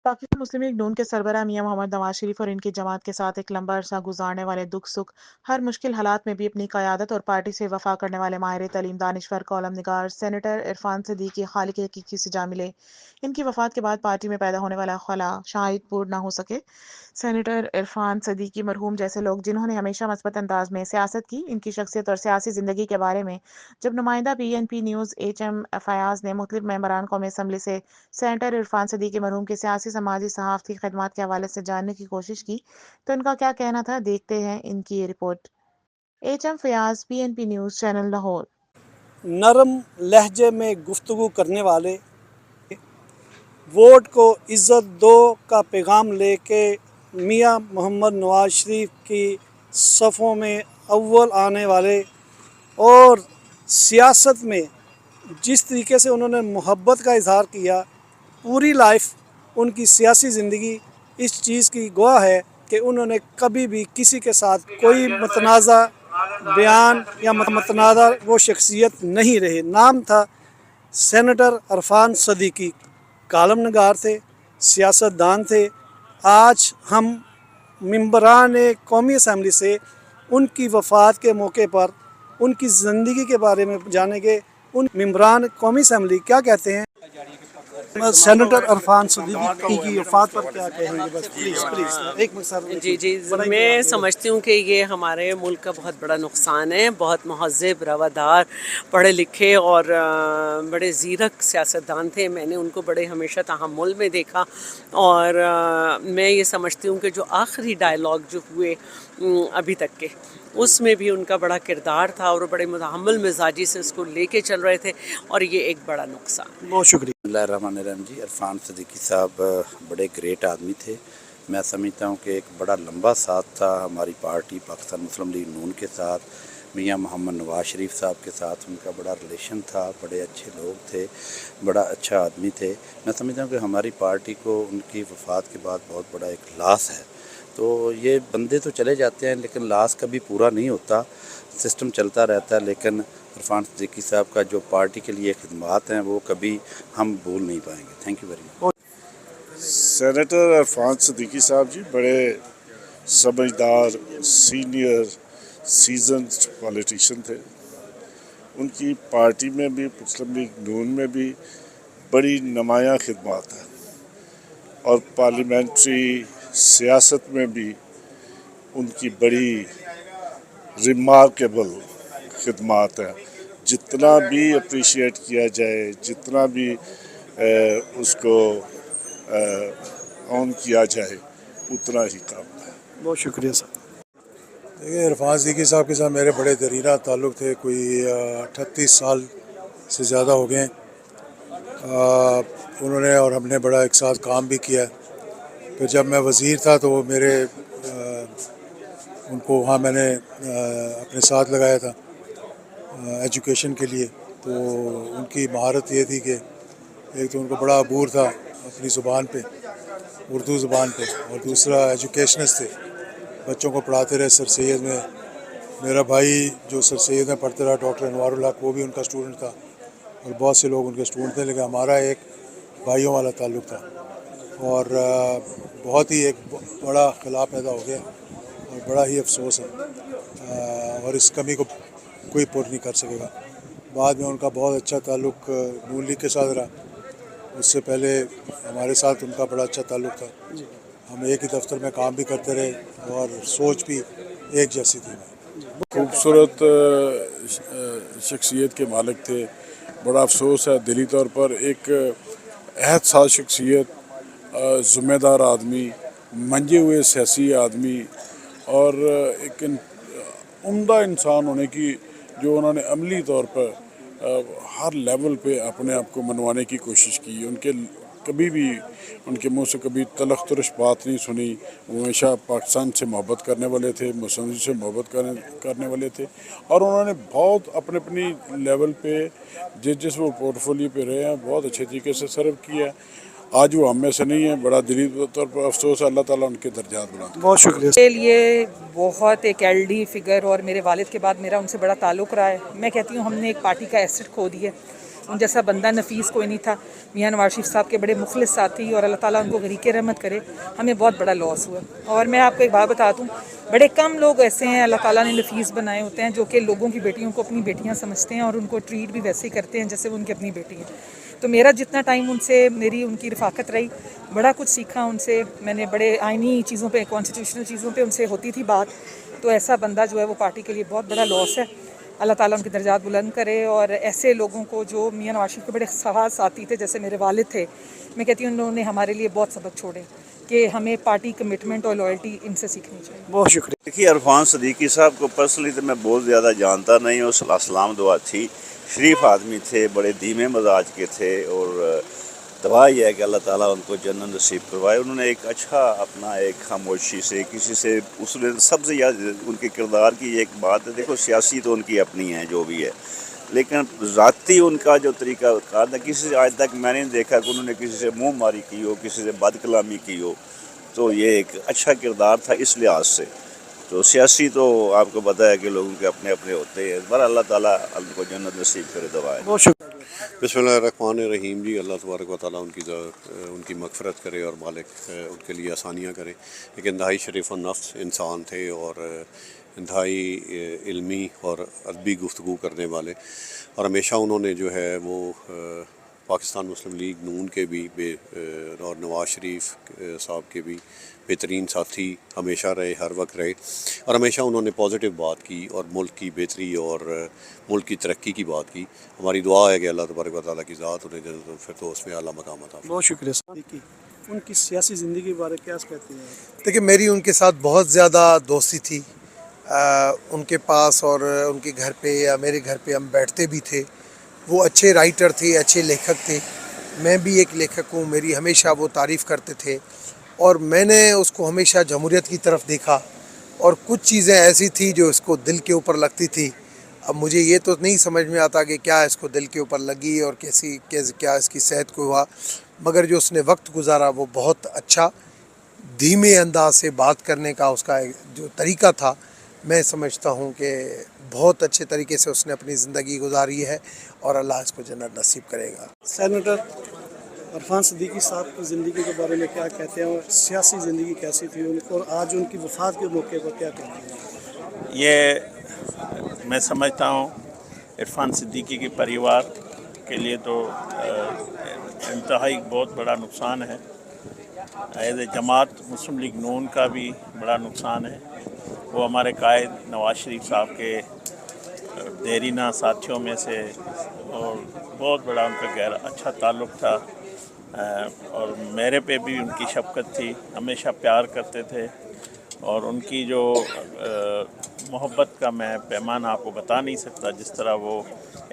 पाकिस्तान मुस्लिम league नून के सरबराह मियां मोहम्मद नवाज शरीफ और इनकी जमात के साथ एक लंबा अरसा गुजारने वाले दुख सुख हर मुश्किल हालात में भी अपनी क़यादत और पार्टी से वफा करने वाले माहिर तलीम दानिश्वर कॉलम निगार सेनेटर इरफान सदीकी खालिक हकीकी से जा मिले। इनकी वफात के बाद पार्टी में पैदा होने वाला खला शायद पूर्ण ना हो सके। सेनेटर इरफान सदीकी मरहूम जैसे लोग जिन्होंने हमेशा मस्बत अंदाज में सियासत की, इनकी शख्सियत और सियासी ज़िंदगी के बारे में जब नुमाइंदा PNP न्यूज़ HM फयाज ने मुख्तलिफ मेंबरान कौमी असम्बली से सेनेटर इरफान सदीकी मरहूम के सियासी समाजी सहाफ़ती खदमात के हवाले से जानने की कोशिश की तो इनका क्या कहना था, देखते हैं इनकी ये report. HM Fayaz, PNP news channel Lahore. नरम लहजे में गुफ्तगू करने वाले, वोट को इज़्ज़त दो का पैगाम लेके मियां मोहम्मद नवाज शरीफ की सफ़ों में अव्वल आने वाले और सियासत में जिस तरीके से उन्होंने मोहब्बत का इजहार किया, पूरी लाइफ उनकी सियासी ज़िंदगी इस चीज़ की गवाह है कि उन्होंने कभी भी किसी के साथ कोई मतनाज़ा बयान या मतनाज़ा वो शख्सियत नहीं रहे। नाम था सेनेटर इरफान सदीकी, कालम नगार थे, सियासतदान थे। आज हम मेंबरान कौमी असम्बली से उनकी वफ़ात के मौके पर उनकी ज़िंदगी के बारे में जानेंगे। उन मेंबरान कौमी असम्बली क्या कहते हैं। सेनेटर इरफान सदीकी की वफ़ात पर क्या कहेंगे? बस प्लीज़ एक मिनट। जी, मैं समझती हूँ कि ये हमारे मुल्क का बहुत बड़ा नुकसान है। बहुत महज़्ज़ब, रवादार, पढ़े लिखे और बड़े ज़ीरक सियासतदान थे। मैंने उनको बड़े हमेशा तहम्मुल में देखा और मैं ये समझती हूँ कि जो आखिरी डायलॉग जो हुए अभी तक के, उसमें भी उनका बड़ा किरदार था और वो बड़े मुतहम्मिल मिजाजी से उसको लेके चल रहे थे और ये एक बड़ा नुकसान। बहुत शुक्रिया। रहमान जी, इरफान सदीकी साहब बड़े ग्रेट आदमी थे। मैं समझता हूँ कि एक बड़ा लंबा साथ था हमारी पार्टी पाकिस्तान मुस्लिम लीग नून के साथ। मियां मोहम्मद नवाज शरीफ साहब के साथ उनका बड़ा रिलेशन था, बड़े अच्छे लोग थे, बड़ा अच्छा आदमी थे। मैं समझता हूँ कि हमारी पार्टी को उनकी वफ़ात के बाद बहुत बड़ा एक लॉस है। तो ये बंदे तो चले जाते हैं लेकिन लॉस कभी पूरा नहीं होता, सिस्टम चलता रहता है। लेकिन इरफान सदीकी साहब का जो पार्टी के लिए खिदमात हैं वो कभी हम भूल नहीं पाएंगे। Thank you very much. Senator Irfan Siddiqui साहब जी बड़े समझदार, सीनियर, सीजन्ड पॉलिटिशियन थे। उनकी पार्टी में भी, मुस्लिम लीग नून में भी बड़ी नुमायाँ खिदमात हैं और पार्लियामेंट्री सियासत में भी उनकी बड़ी रिमार्केबल खिदमात हैं। जितना भी अप्रिशिएट किया जाए, जितना भी उसको ऑन किया जाए, उतना ही काम है। बहुत शुक्रिया सर। देखिए, इरफान सदीकी साहब के साथ मेरे बड़े दरीना ताल्लुक़ थे। कोई 38 साल से ज़्यादा हो गए। उन्होंने और हमने बड़ा एक साथ काम भी किया। फिर जब मैं वज़ीर था तो वो मेरे उनको वहाँ मैंने अपने साथ लगाया था एजुकेशन के लिए। तो उनकी महारत ये थी कि एक तो उनको बड़ा अबूर था अपनी ज़ुबान पे, उर्दू ज़ुबान पे, और दूसरा एजुकेशनिस्ट थे, बच्चों को पढ़ाते रहे। सर सैयद में मेरा भाई जो सर सैयद में पढ़ते रहा, डॉक्टर अनवारुल हक, वो भी उनका स्टूडेंट था और बहुत से लोग उनके स्टूडेंट थे। लेकिन हमारा एक भाइयों वाला ताल्लुक़ था और बहुत ही एक बड़ा खिलाफ पैदा हो गया और बड़ा ही अफसोस है और इस कमी को कोई पूरा नहीं कर सकेगा। बाद में उनका बहुत अच्छा ताल्लुक़ नून लीग के साथ रहा। उससे पहले हमारे साथ उनका बड़ा अच्छा ताल्लुक़ था। हम एक ही दफ्तर में काम भी करते रहे और सोच भी एक जैसी थी। खूबसूरत शख्सियत के मालिक थे। बड़ा अफसोस है दिली तौर पर, एक अहद साज शख्सियत, ज़िम्मेदार आदमी, मंजे हुए सियासी आदमी और एक उम्दा इंसान होने की जो उन्होंने अमली तौर पर हर लेवल पे अपने आप को मनवाने की कोशिश की। उनके कभी भी उनके मुंह से कभी तलख तुरश बात नहीं सुनी। वो हमेशा पाकिस्तान से मोहब्बत करने वाले थे, मुस्लिम से मोहब्बत करने वाले थे और उन्होंने बहुत अपनी लेवल पे जिस वो पोर्टफोलियो पे रहे हैं बहुत अच्छे तरीके से सर्व किया। आज वो हम में से नहीं है, बड़ा दिली तौर पर अफसोस है। अल्लाह ताला उनके दर्जात बढ़ाए। बहुत शुक्रिया। के लिए बहुत एक एल्डी फिगर और मेरे वालिद के बाद मेरा उनसे बड़ा ताल्लुक़ रहा है। मैं कहती हूँ हमने एक पार्टी का एसेट खो दिया उन जैसा बंदा नफीस कोई नहीं था। मियाँ नवाज शरीफ साहब के बड़े मुखलिस साथी, और अल्लाह ताला उनको गरीक रहमत करे, हमें बहुत बड़ा लॉस हुआ। और मैं आपको एक बात बता दूँ, बड़े कम लोग ऐसे हैं अल्लाह ताला ने नफीस बनाए होते हैं जो कि लोगों की बेटियों को अपनी बेटियां समझते हैं और उनको ट्रीट भी वैसे ही करते हैं जैसे वो उनकी अपनी बेटी हैं। तो मेरा जितना टाइम उनसे, मेरी उनकी रफ़ाकत रही, बड़ा कुछ सीखा उनसे मैंने, बड़े आइनी चीज़ों पे, कॉन्स्टिट्यूशनल चीज़ों पे उनसे होती थी बात। तो ऐसा बंदा जो है वो पार्टी के लिए बहुत बड़ा लॉस है। अल्लाह ताला उनके दर्जात बुलंद करे, और ऐसे लोगों को जो मियाँ नवाज शरीफ के बड़े खास साथी थे, जैसे मेरे वालिद थे, मैं कहती हूँ उन्होंने हमारे लिए बहुत सबक छोड़े कि हमें पार्टी कमिटमेंट और लॉयल्टी इनसे सीखनी चाहिए। बहुत शुक्रिया। देखिए, इरफान सदीकी साहब को पर्सनली तो मैं बहुत ज़्यादा जानता नहीं हूँ, सलाम दुआ थी, शरीफ आदमी थे, बड़े धीमे मजाज के थे, और दवा यह है कि अल्लाह ताला उनको जन्नत नसीब करवाए। उन्होंने एक अच्छा अपना एक खामोशी से किसी से, उसने सबसे ज़्यादा उनके किरदार की एक बात है, देखो सियासी तो उनकी अपनी है जो भी है, लेकिन ज़ाती उनका जो तरीका कार था, किसी से आज तक मैंने नहीं देखा कि उन्होंने किसी से मुँह मारी की हो, किसी से बदकलामी की हो। तो ये एक अच्छा किरदार था इस लिहाज से। तो सियासी तो आपको पता है कि लोगों के अपने अपने होते हैं, पर अल्लाह ताला उनको जन्नत नसीब करे, दवा है। बहुत शुक्रिया। बिस्मिल्लाहिर्रहमानिर्रहीम जी। अल्लाह तबारक व तआला उनकी मग़फ़िरत करे और मालिक उनके लिए आसानियाँ करे। एक इंतहाई शरीफ नफ्स इंसान थे और इंतहाई इल्मी और अदबी गुफ्तगू करने वाले, और हमेशा उन्होंने जो है वो पाकिस्तान मुस्लिम लीग नून के भी और नवाज शरीफ साहब के भी बेहतरीन साथी हमेशा रहे, हर वक्त रहे, और हमेशा उन्होंने पॉजिटिव बात की और मुल्क की बेहतरी और मुल्क की तरक्की की बात की। हमारी दुआ है कि अल्लाह तबारक व तआला की ज़ात उन्हें जन्नत फिरदौस में आला मकाम अता फरमाए। बहुत शुक्रिया सदीकी। उनकी सियासी ज़िंदगी के बारे में क्या कहते हैं? देखिए, मेरी उनके साथ बहुत ज़्यादा दोस्ती थी। उनके पास और उनके घर पे या मेरे घर पे हम बैठते भी थे। वो अच्छे राइटर थे, अच्छे लेखक थे। मैं भी एक लेखक हूँ, मेरी हमेशा वो तारीफ़ करते थे, और मैंने उसको हमेशा जमहूरियत की तरफ देखा, और कुछ चीज़ें ऐसी थी जो इसको दिल के ऊपर लगती थी। अब मुझे ये तो नहीं समझ में आता कि क्या इसको दिल के ऊपर लगी और क्या इसकी सेहत को हुआ, मगर जो उसने वक्त गुजारा वो बहुत अच्छा, धीमे अंदाज से बात करने का उसका जो तरीका था, मैं समझता हूँ कि बहुत अच्छे तरीके से उसने अपनी ज़िंदगी गुजारी है, और अल्लाह इसको जन्नत नसीब करेगा। सेनेटर इरफान सदीकी साहब की ज़िंदगी के बारे में क्या कहते हैं, और सियासी ज़िंदगी कैसी थी उनको, और आज उनकी वफ़ात के मौके पर क्या कहते हैं? ये मैं समझता हूँ इरफान सदीकी के परिवार के लिए तो इंतहाई बहुत बड़ा नुकसान है। As a Jamaat Muslim league नून का भी बड़ा नुकसान है। वो हमारे कायद नवाज शरीफ साहब के देरीना साथियों में से, और बहुत बड़ा उनका गहरा अच्छा ताल्लुक़ था, और मेरे पे भी उनकी शफ़क़त थी, हमेशा प्यार करते थे, और उनकी जो मोहब्बत का मैं पैमाना आपको बता नहीं सकता। जिस तरह वो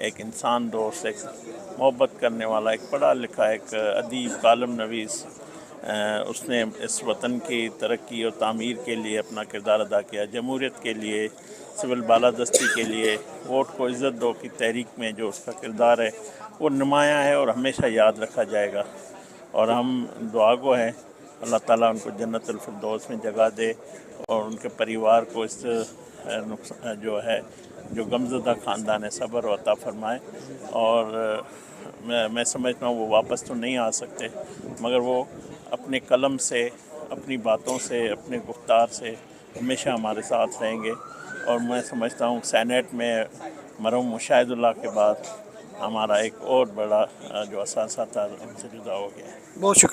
एक इंसान दोस्त, एक मोहब्बत करने वाला, एक पढ़ा लिखा, एक अदीब, कालम नवीस, उसने इस वतन की तरक्की और तामीर के लिए अपना किरदार अदा किया। जमहूरियत के लिए, सिविल बालादस्ती के लिए, वोट को इज़्ज़त दो की तहरीक में जो उसका किरदार है वो नुमायाँ है और हमेशा याद रखा जाएगा। और हम दुआ गो हैं अल्लाह ताला उनको जन्नतुल फिरदौस में जगह दे, और उनके परिवार को इस जो गमज़दा ख़ानदान है सब्र और अता फरमाए। और मैं समझता हूँ वो वापस तो नहीं आ सकते, मगर वो अपने कलम से, अपनी बातों से, अपने गुफ्तार से हमेशा हमारे साथ रहेंगे। और मैं समझता हूँ सेनेट में मरहूम मुशाहिदुल्लाह के बाद हमारा एक और बड़ा जो असासा था उनसे जुदा हो गया है। बहुत शुक्रिया।